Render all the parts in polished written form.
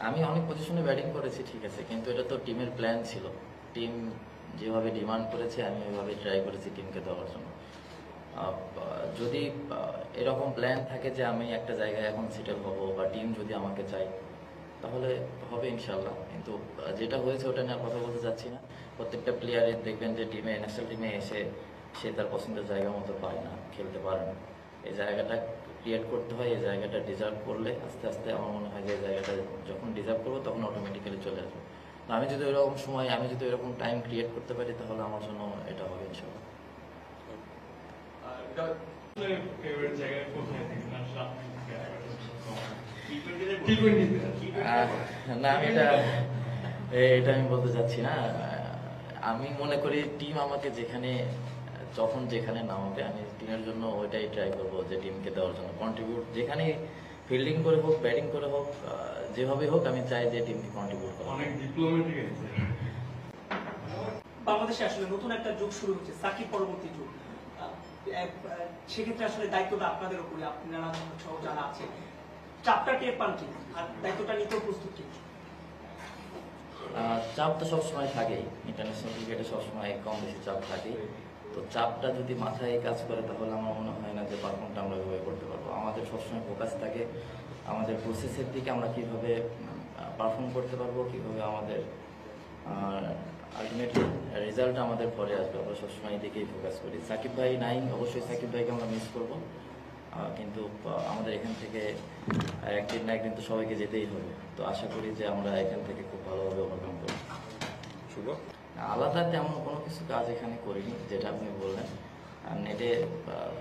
আমি অনেক পজিশনে ব্যাটিং করেছি, ঠিক আছে, কিন্তু এটা তো টিমের প্ল্যান ছিল। টিম যেভাবে ডিমান্ড করেছে আমি ওইভাবে ট্রাই করেছি টিমকে দেওয়ার জন্য। যদি এরকম প্ল্যান থাকে যে আমি একটা জায়গায় এখন সেটেল হব বা টিম যদি আমাকে চাই তাহলে হবে ইনশাল্লাহ। কিন্তু যেটা হয়েছে ওটা নিয়ে আর কথা বলতে চাচ্ছি না। প্রত্যেকটা প্লেয়ারের দেখবেন যে টিমে, ন্যাশনাল টিমে এসে সে তার পছন্দের জায়গা মতো পায় না, খেলতে পারে না। এই জায়গাটা ক্রিয়েট করতে হয়। এই জায়গাটা ডিজার্ভ করলে আস্তে আস্তে আমার মনে হয় যে এই জায়গাটা যখন ডিজার্ভ করবো তখন অটোমেটিক্যালি চলে আসবে। আমি যদি ওইরকম সময়, আমি যদি ওইরকম টাইম ক্রিয়েট করতে পারি তাহলে আমার জন্য এটা হবে ইনশাল্লাহ। না, এটা আমি বলতে চাচ্ছি না। আমি মনে করি টিম আমাকে যেখানে, যখন যেখানে নামাবে আমি টিমের জন্য ওইটাই ট্রাই করবো, যে টিমকে দেওয়ার জন্য কন্ট্রিবিউট, যেখানে ফিল্ডিং করে হোক, ব্যাটিং করে হোক, যেভাবে হোক আমি চাই যে টিমকে কন্ট্রিবিউট করা। অনেক ডিপ্লোম্যাটিক আছে। বাংলাদেশে আসলে নতুন একটা যুগ শুরু হচ্ছে, সাকিব পরবর্তী যুগ। সেক্ষেত্রে আসলে দায়িত্বটা আপনাদের উপরে, আপনারা সহ যারা আছে চাপটা টের পান কি, আর দায়িত্বটা নিতেও প্রস্তুত কি? চাপ তো সবসময় থাকেই, ইন্টারন্যাশনাল ক্রিকেটে সবসময় কম বেশি চাপ থাকেই। তো চাপটা যদি মাথায় কাজ করে তাহলে আমার মনে হয় না যে পারফর্মটা আমরা ওইভাবে করতে পারবো। আমাদের সবসময় ফোকাস থাকে আমাদের প্রসেসের দিকে, আমরা কীভাবে পারফর্ম করতে পারবো, কীভাবে আমাদের আলটিমেটলি রেজাল্ট আমাদের পরে আসবে। আমরা সবসময় এই দিকেই ফোকাস করি। সাকিব ভাই নাই, অবশ্যই সাকিব ভাইকে আমরা মিস করবো, কিন্তু আমাদের এখান থেকে একদিন না একদিন তো সবাইকে যেতেই হবে। তো আশা করি যে আমরা এখান থেকে খুব ভালোভাবে ওভারকাম করব। শুভ, আলাদা তেমন কোনো কিছু কাজ এখানে করিনি, যেটা আপনি বললেন। আর নেটে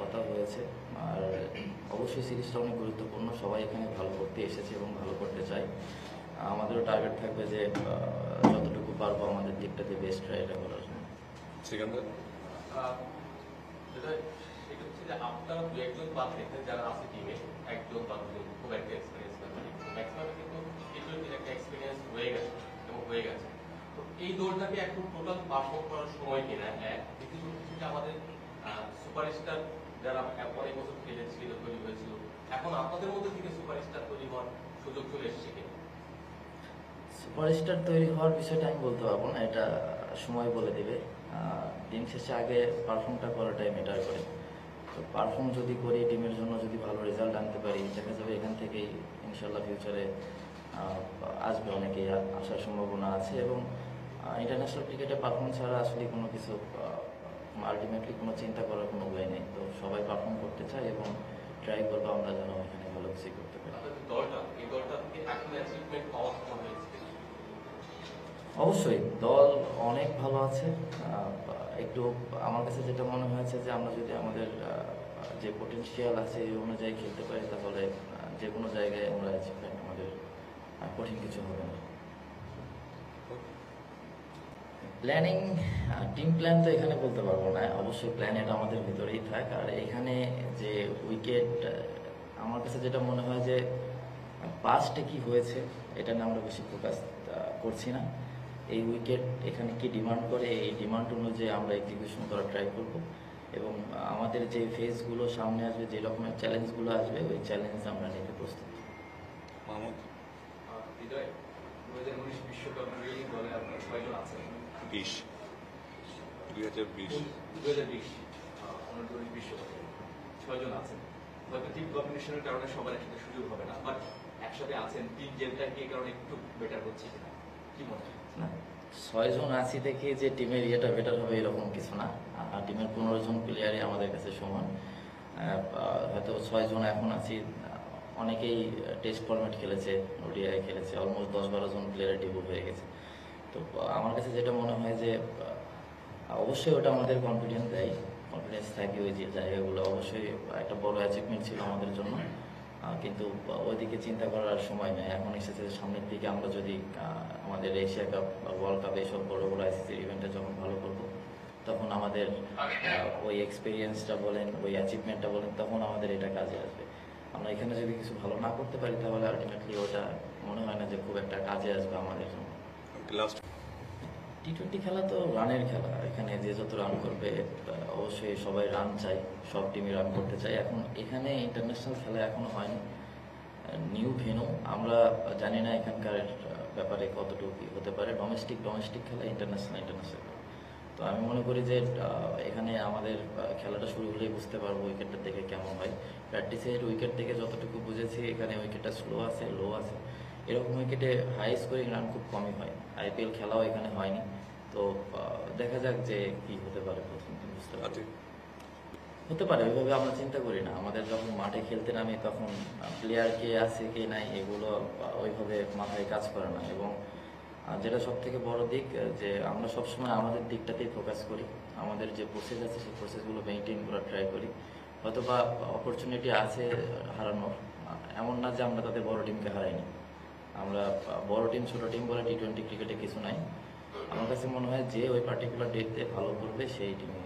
কথা হয়েছে, আর অবশ্যই সিরিজটা অনেক গুরুত্বপূর্ণ। সবাই এখানে ভালো করতে এসেছে এবং ভালো করতে চাই। আমাদেরও টার্গেট থাকবে যে যতটুকু পারবো আমাদের দিকটাতে বেস্ট ট্রাইটা করার জন্য। সিকান্দার, সেটা হচ্ছে যে আপনারা দু একজন বাদ রেখে যারা আছে টিমে, একজন বা দুজন খুব একটা এক্সপিরিয়েন্স ম্যাক্সিমাম কিন্তু টি-20 একটা এক্সপিরিয়েন্স হয়ে গেছে এবং হয়ে গেছে। তো এই দৌড়টাকে এখন টোটাল পারফর্ম করার সময় কিনা, এক দ্বিতীয় হচ্ছে যে আমাদের সুপারস্টার যারা অনেক বছর খেলেছিল, তৈরি হয়েছিল, এখন আপনাদের মধ্যে থেকে সুপারস্টার তৈরি হওয়ার সুযোগ চলে এসেছে কিনা? সুপারস্টার তৈরি হওয়ার বিষয়টা আমি বলতে পারবো না, এটা সময় বলে দেবে। দিন শেষে আগে পারফর্মটা করাটাই ম্যাটার করে। তো পারফর্ম যদি করি, টিমের জন্য যদি ভালো রেজাল্ট আনতে পারি, দেখা যাবে এখান থেকেই ইনশাল্লাহ ফিউচারে আসবে, অনেকেই আসার সম্ভাবনা আছে। এবং ইন্টারন্যাশনাল ক্রিকেটে পারফর্ম ছাড়া আসলে কোনো কিছু আলটিমেটলি কোনো চিন্তা করার কোনো ওয়ে নেই। তো সবাই পারফর্ম করতে চায় এবং ট্রাই করবো আমরা যেন এখানে ভালো কিছু করতে পারি। এই দলটা থেকে এখন অ্যাচিভমেন্ট পাওয়া সম্ভব হয়েছে? অবশ্যই দল অনেক ভালো আছে। একটু আমার কাছে যেটা মনে হয়েছে যে আমরা যদি আমাদের যে পটেনশিয়াল আছে এই অনুযায়ী খেলতে পারি তাহলে যে কোনো জায়গায় আমরা অ্যাচিভমেন্ট, আমাদের কঠিন কিছু হবে না। প্ল্যানিং, টিম প্ল্যান তো এখানে বলতে পারবো না। অবশ্যই প্ল্যান এটা আমাদের ভিতরেই থাক। আর এখানে যে উইকেট, আমার কাছে যেটা মনে হয় যে পাস্টে কি হয়েছে এটা নিয়ে আমরা বেশি ফোকাস করছি না। এই উইকেট এখানে কি ডিমান্ড করে, এই ডিমান্ড অনুযায়ী আমরা এক্সিকিউশন করার ট্রাই করব। এবং আমাদের যে ফেজগুলো সামনে আসবে, যে রকমের চ্যালেঞ্জগুলো আসবে, ওই চ্যালেঞ্জ আমরা নিতে প্রস্তুত। মাহমুদ, হৃদয়, 2019 বিশ্বকাপ রিয়েলিং দলে আপনার 6 জন আছেন। 20 2020 2020 অনূর্ধ্ব-20 বিশ্বকাপে 6 জন আছেন। হয়তো টিম কম্বিনেশনের কারণে সবার একসাথে সুযোগ হবে না, বাট একসাথে আছেন, টিম জেলটা কি এই কারণে একটু বেটার হচ্ছে কিনা, কি মনে হয়? না, 6 জন আছি দেখে যে টিমের ইয়েটা বেটার হবে এরকম কিছু না। টিমের 15 জন প্লেয়ারই আমাদের কাছে সমান। হয়তো 6 জন এখন আছি, অনেকেই টেস্ট ফরম্যাট খেলেছে, ওডিআই খেলেছে, অলমোস্ট 10-12 জন প্লেয়ার ডিবু হয়ে গেছে। তো আমার কাছে যেটা মনে হয় যে অবশ্যই ওটা আমাদের কনফিডেন্স দেয়, কনফিডেন্স থাকে ওই যে জায়গাগুলো। অবশ্যই একটা বড় অ্যাচিভমেন্ট ছিল আমাদের জন্য, কিন্তু ওইদিকে চিন্তা করার সময় নেই। এখন এসেছে সামনের দিকে আমরা যদি আমাদের এশিয়া কাপ বা ওয়ার্ল্ড কাপ এইসব বড় বড় আইসিসির ইভেন্টে যখন ভালো করবো তখন আমাদের ওই এক্সপিরিয়েন্সটা বলেন, ওই অ্যাচিভমেন্টটা বলেন, তখন আমাদের এটা কাজে আসবে। আমরা এখানে যদি কিছু ভালো না করতে পারি তাহলে আলটিমেটলি ওটা মনে হয় না যে খুব একটা কাজে আসবে আমাদের জন্য। লাস্ট, টি-20 খেলা তো রানের খেলা। এখানে যে যত রান করবে, অবশ্যই সবাই রান চাই, সব টিমই রান করতে চাই। এখন এখানে ইন্টারন্যাশনাল খেলা এখনো হয়নি, নিউ ভেন্যু, আমরা জানি না এখানকার ব্যাপারে কতটুকু কি হতে পারে, ডোমেস্টিক খেলা, ইন্টারন্যাশনাল। তো আমি মনে করি যে এখানে আমাদের খেলাটা শুরু হলেই বুঝতে পারবো উইকেটটা দেখে কেমন হয়। প্র্যাকটিসের উইকেট থেকে যতটুকু বুঝেছি এখানে উইকেটটা স্লো আছে, লো আছে। এরকম উইকেটে হাই স্কোরিং রান খুব কমই হয়। আইপিএল খেলাও এখানে হয়নি। তো দেখা যাক যে কি হতে পারে, প্রথম দিন বুঝতে পারবো। হতে পারে, ওইভাবে আমরা চিন্তা করি না। আমাদের যখন মাঠে খেলতে নামি তখন প্লেয়ার কে আছে কে নাই এগুলো ওইভাবে মাথায় কাজ করে না। এবং যেটা সব থেকে বড় দিক যে আমরা সবসময় আমাদের দিকটাতেই ফোকাস করি। আমাদের যে প্রসেস আছে সেই প্রসেসগুলো মেনটেন করার ট্রাই করি। হয়তো বা অপরচুনিটি আছে হারানোর, এমন না যে আমরা তাদের বড় টিমকে হারাইনি। আমরা বড় টিম ছোট টিম বলে টি-20 ক্রিকেটে কিছু নাই। আমার কাছে মনে হয় যে ওই পার্টিকুলার ডেটে ভালো করবে সেই টিমে